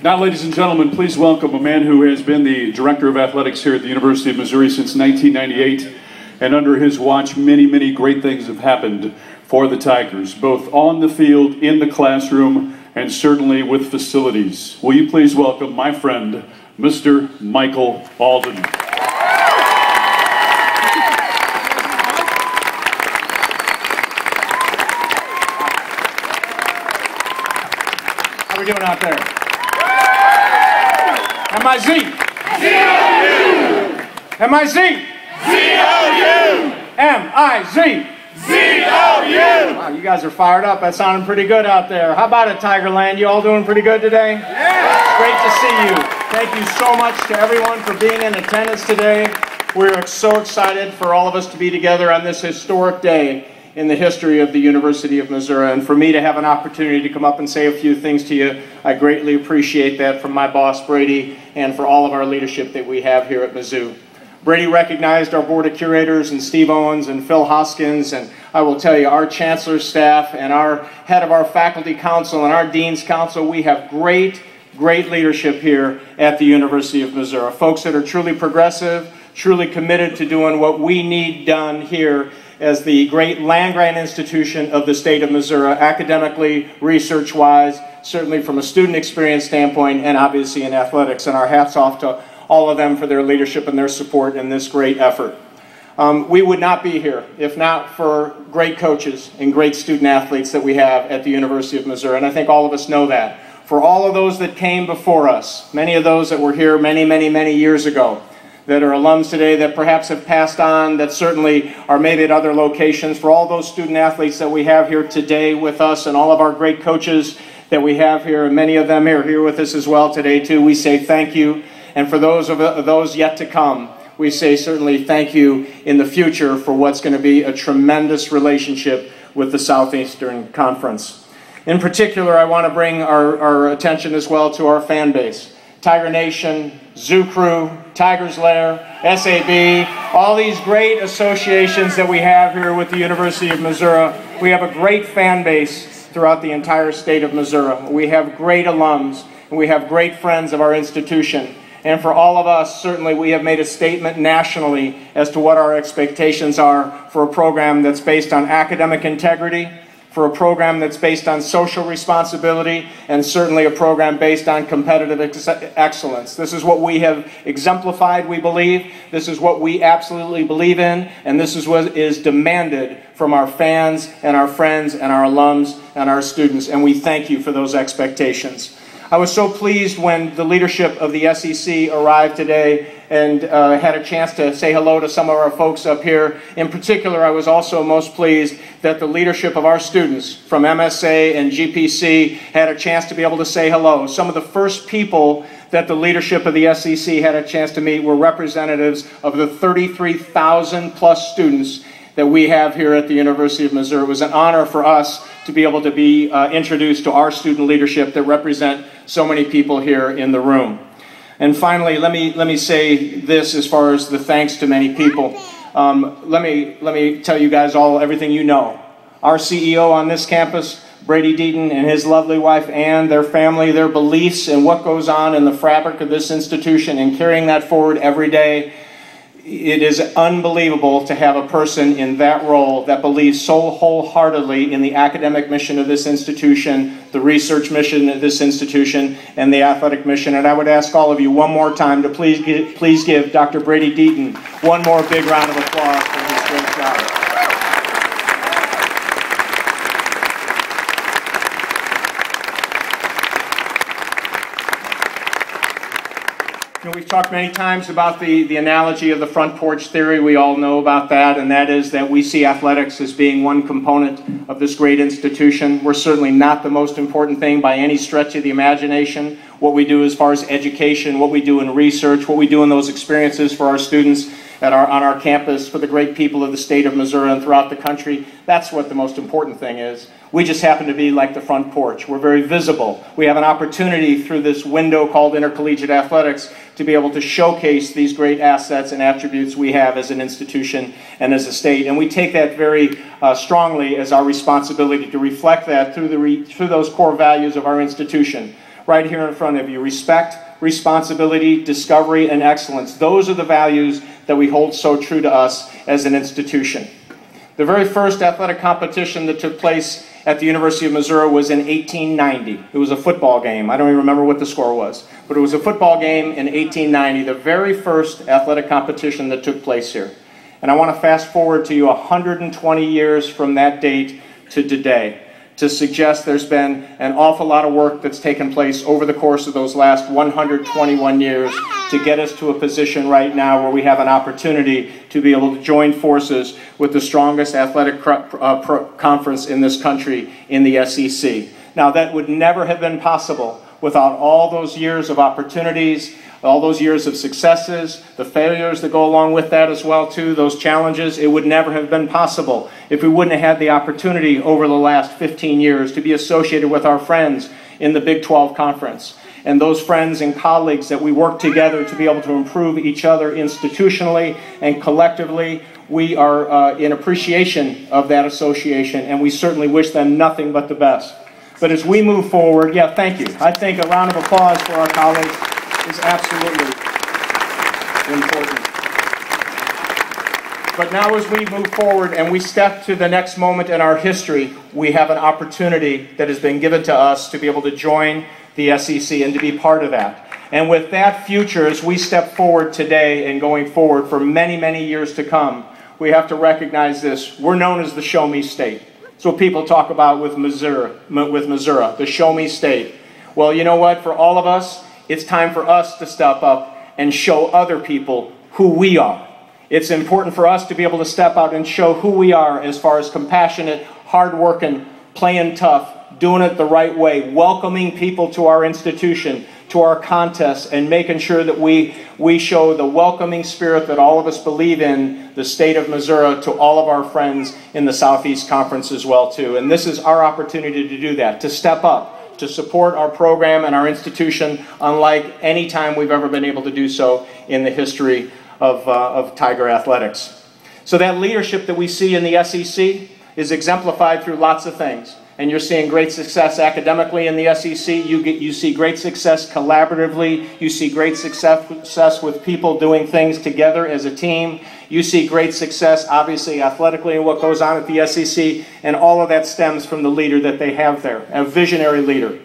Now, ladies and gentlemen, please welcome a man who has been the Director of Athletics here at the University of Missouri since 1998. And under his watch, many, many great things have happened for the Tigers, both on the field, in the classroom, and certainly with facilities. Will you please welcome my friend, Mr. Michael Alden. How we doing out there? M-I-Z. Z-O-U. M-I-Z. Z-O-U. M-I-Z. Z-O-U. Wow, you guys are fired up. That sounded pretty good out there. How about it, Tigerland? You all doing pretty good today? Yeah. Great to see you. Thank you so much to everyone for being in attendance today. We're so excited for all of us to be together on this historic day in the history of the University of Missouri. And for me to have an opportunity to come up and say a few things to you, I greatly appreciate that from my boss, Brady, and for all of our leadership that we have here at Mizzou. Brady recognized our Board of Curators and Steve Owens and Phil Hoskins, and I will tell you, our Chancellor's staff and our head of our Faculty Council and our Dean's Council, we have great leadership here at the University of Missouri. Folks that are truly progressive, truly committed to doing what we need done here as the great land-grant institution of the state of Missouri, academically, research-wise, certainly from a student experience standpoint, and obviously in athletics. And our hats off to all of them for their leadership and their support in this great effort. We would not be here if not for great coaches and great student athletes that we have at the University of Missouri, and I think all of us know that. For all of those that came before us, many of those that were here many years ago, that are alums today that perhaps have passed on, that certainly are maybe at other locations, for all those student athletes that we have here today with us and all of our great coaches that we have here, and many of them are here with us as well today too, we say thank you. And for those yet to come, we say certainly thank you in the future for what's going to be a tremendous relationship with the Southeastern Conference. In particular, I want to bring our attention as well to our fan base. Tiger Nation, Zoo Crew, Tigers Lair, SAB, all these great associations that we have here with the University of Missouri. We have a great fan base throughout the entire state of Missouri. We have great alums, and we have great friends of our institution. And for all of us, certainly we have made a statement nationally as to what our expectations are for a program that's based on academic integrity, for a program that's based on social responsibility, and certainly a program based on competitive excellence. This is what we have exemplified, we believe. This is what we absolutely believe in, and this is what is demanded from our fans and our friends and our alums and our students, and we thank you for those expectations. I was so pleased when the leadership of the SEC arrived today and had a chance to say hello to some of our folks up here. In particular, I was also most pleased that the leadership of our students from MSA and GPC had a chance to be able to say hello. Some of the first people that the leadership of the SEC had a chance to meet were representatives of the 33,000 plus students that we have here at the University of Missouri. It was an honor for us to be able to be introduced to our student leadership that represent so many people here in the room. And finally, let me say this as far as the thanks to many people. Let me tell you guys all everything you know. Our CEO on this campus, Brady Deaton, and his lovely wife Ann, their family, their beliefs and what goes on in the fabric of this institution and carrying that forward every day. It is unbelievable to have a person in that role that believes so wholeheartedly in the academic mission of this institution, the research mission of this institution, and the athletic mission. And I would ask all of you one more time to please give Dr. Brady Deaton one more big round of applause for his great job. You know, we've talked many times about the analogy of the front porch theory. We all know about that, and that is that we see athletics as being one component of this great institution. We're certainly not the most important thing by any stretch of the imagination. What we do as far as education, what we do in research, what we do in those experiences for our students on our campus, for the great people of the state of Missouri and throughout the country, that's what the most important thing is. We just happen to be like the front porch. We're very visible. We have an opportunity through this window called intercollegiate athletics to be able to showcase these great assets and attributes we have as an institution and as a state. And we take that very strongly as our responsibility to reflect that through those core values of our institution. right here in front of you. Respect, responsibility, discovery, and excellence. Those are the values that we hold so true to us as an institution. The very first athletic competition that took place at the University of Missouri was in 1890. It was a football game. I don't even remember what the score was, but it was a football game in 1890, the very first athletic competition that took place here. And I want to fast forward to you 120 years from that date to today to suggest there's been an awful lot of work that's taken place over the course of those last 121 years to get us to a position right now where we have an opportunity to be able to join forces with the strongest athletic conference in this country in the SEC. Now, that would never have been possible without all those years of opportunities, all those years of successes, the failures that go along with that as well too, those challenges. It would never have been possible if we wouldn't have had the opportunity over the last 15 years to be associated with our friends in the Big 12 Conference. And those friends and colleagues that we work together to be able to improve each other institutionally and collectively. We are in appreciation of that association, and we certainly wish them nothing but the best. But as we move forward, yeah, thank you. I think a round of applause for our colleagues is absolutely important. But now as we move forward and we step to the next moment in our history, we have an opportunity that has been given to us to be able to join the SEC and to be part of that. And with that future, as we step forward today and going forward for many, many years to come, we have to recognize this. We're known as the Show Me State. It's what people talk about with Missouri, the Show Me State. Well, you know what? For all of us, it's time for us to step up and show other people who we are. It's important for us to be able to step out and show who we are as far as compassionate, hardworking, playing tough, doing it the right way, welcoming people to our institution, to our contests, and making sure that we show the welcoming spirit that all of us believe in the state of Missouri to all of our friends in the Southeast Conference as well too. And this is our opportunity to do that, to step up, to support our program and our institution unlike any time we've ever been able to do so in the history of Tiger athletics. So that leadership that we see in the SEC is exemplified through lots of things. And you're seeing great success academically in the SEC. You see great success collaboratively. You see great success with people doing things together as a team. You see great success, obviously, athletically in what goes on at the SEC. And all of that stems from the leader that they have there, a visionary leader.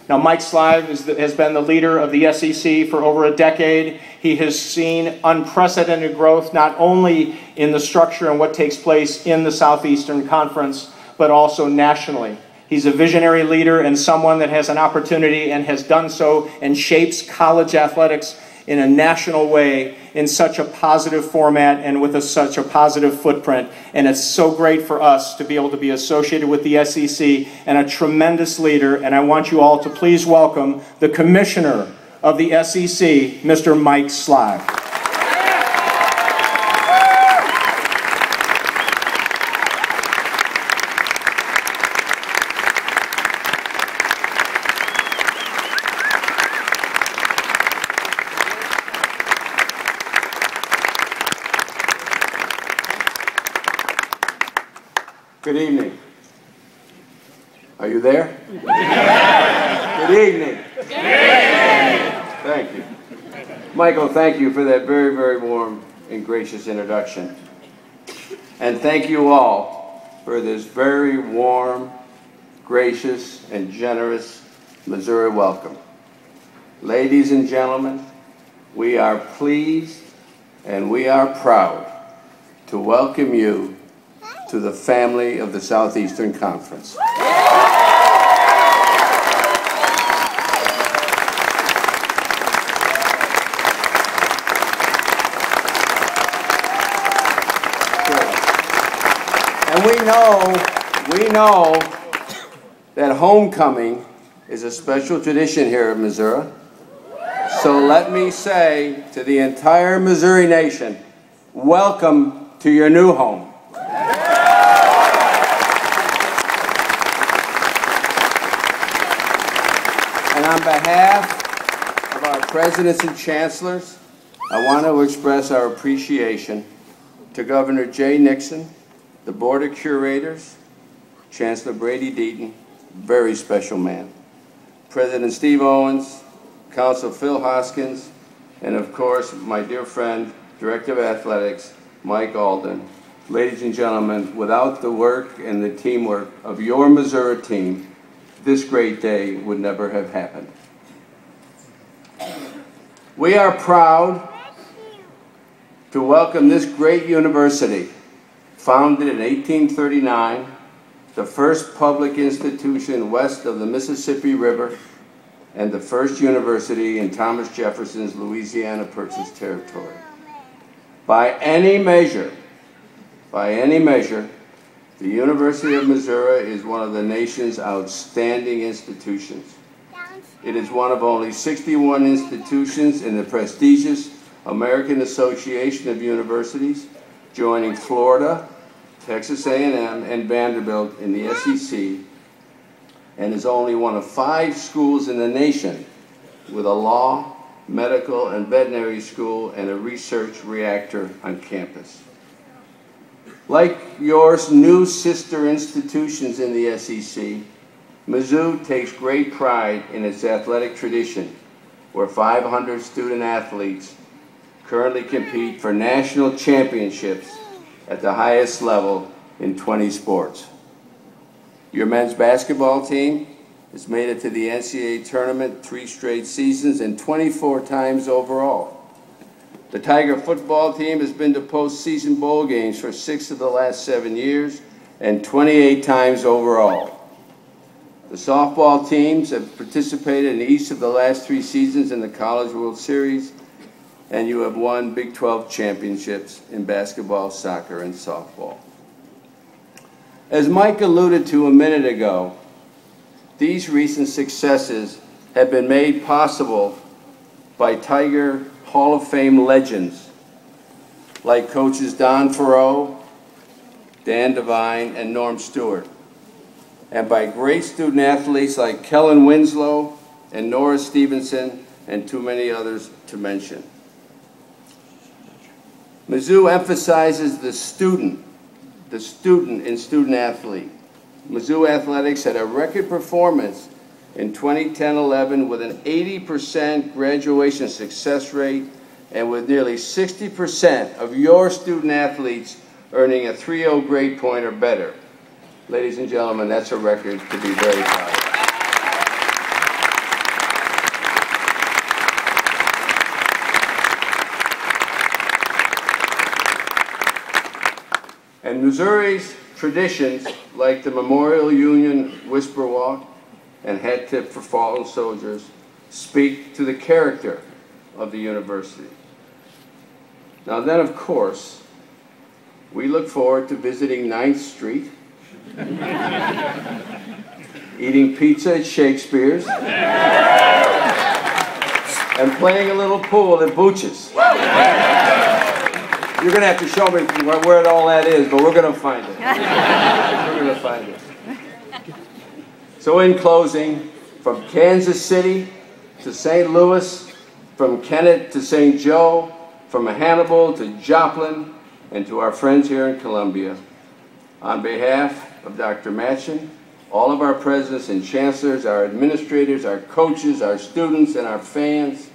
Now, Mike Slive has been the leader of the SEC for over a decade. He has seen unprecedented growth, not only in the structure and what takes place in the Southeastern Conference, but also nationally. He's a visionary leader and someone that has an opportunity and has done so and shapes college athletics in a national way in such a positive format and with such a positive footprint. And it's so great for us to be able to be associated with the SEC and a tremendous leader. And I want you all to please welcome the Commissioner of the SEC, Mr. Mike Slive. Good evening. Are you there? Good evening. Thank you. Michael, thank you for that very, very warm and gracious introduction. And thank you all for this very warm, gracious, and generous Missouri welcome. Ladies and gentlemen, we are pleased and we are proud to welcome you to the family of the Southeastern Conference. And we know that homecoming is a special tradition here in Missouri. So let me say to the entire Missouri nation, welcome to your new home. And on behalf of our presidents and chancellors, I want to express our appreciation to Governor Jay Nixon, the Board of Curators, Chancellor Brady Deaton, very special man, President Steve Owens, Council Phil Hoskins, and of course, my dear friend, Director of Athletics, Mike Alden. Ladies and gentlemen, without the work and the teamwork of your Missouri team, this great day would never have happened. We are proud to welcome this great university, founded in 1839, the first public institution west of the Mississippi River, and the first university in Thomas Jefferson's Louisiana Purchase territory. By any measure, the University of Missouri is one of the nation's outstanding institutions. It is one of only 61 institutions in the prestigious American Association of Universities, joining Florida, Texas A&M, and Vanderbilt in the SEC, and is only one of 5 schools in the nation with a law, medical, and veterinary school and a research reactor on campus. Like your new sister institutions in the SEC, Mizzou takes great pride in its athletic tradition, where 500 student athletes currently compete for national championships at the highest level in 20 sports. Your men's basketball team has made it to the NCAA tournament 3 straight seasons and 24 times overall. The Tiger football team has been to postseason bowl games for 6 of the last 7 years and 28 times overall. The softball teams have participated in each of the last 3 seasons in the College World Series, and you have won Big 12 championships in basketball, soccer, and softball. As Mike alluded to a minute ago, these recent successes have been made possible by Tiger Hall of Fame legends like coaches Don Farrow, Dan Devine, and Norm Stewart, and by great student athletes like Kellen Winslow and Nora Stevenson, and too many others to mention. Mizzou emphasizes the student and student athlete. Mizzou athletics had a record performance in 2010-11 with an 80% graduation success rate and with nearly 60% of your student athletes earning a 3.0 grade point or better. Ladies and gentlemen, that's a record to be very proud of. And Missouri's traditions, like the Memorial Union Whisper Walk and Hat Tip for Fallen Soldiers, speak to the character of the university. Now then, of course, we look forward to visiting 9th Street, eating pizza at Shakespeare's, and playing a little pool at Booch's. You're going to have to show me where all that is, but we're going to find it. We're going to find it. So in closing, from Kansas City to St. Louis, from Kennett to St. Joe, from Hannibal to Joplin, and to our friends here in Columbia, on behalf of Dr. Machen, all of our presidents and chancellors, our administrators, our coaches, our students, and our fans,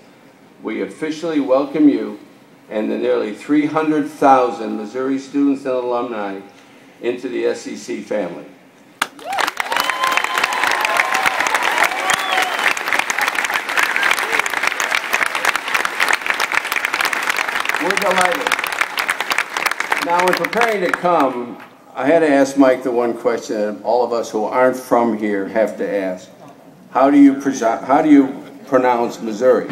we officially welcome you and the nearly 300,000 Missouri students and alumni into the SEC family. We're delighted. Now, in preparing to come, I had to ask Mike the one question that all of us who aren't from here have to ask. How do you pronounce Missouri?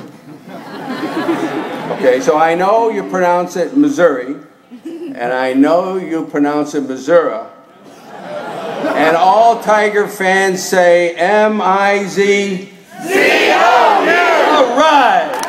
Okay, so I know you pronounce it Missouri, and I know you pronounce it Missouri, and all Tiger fans say M-I-Z-Z-O-U! All right!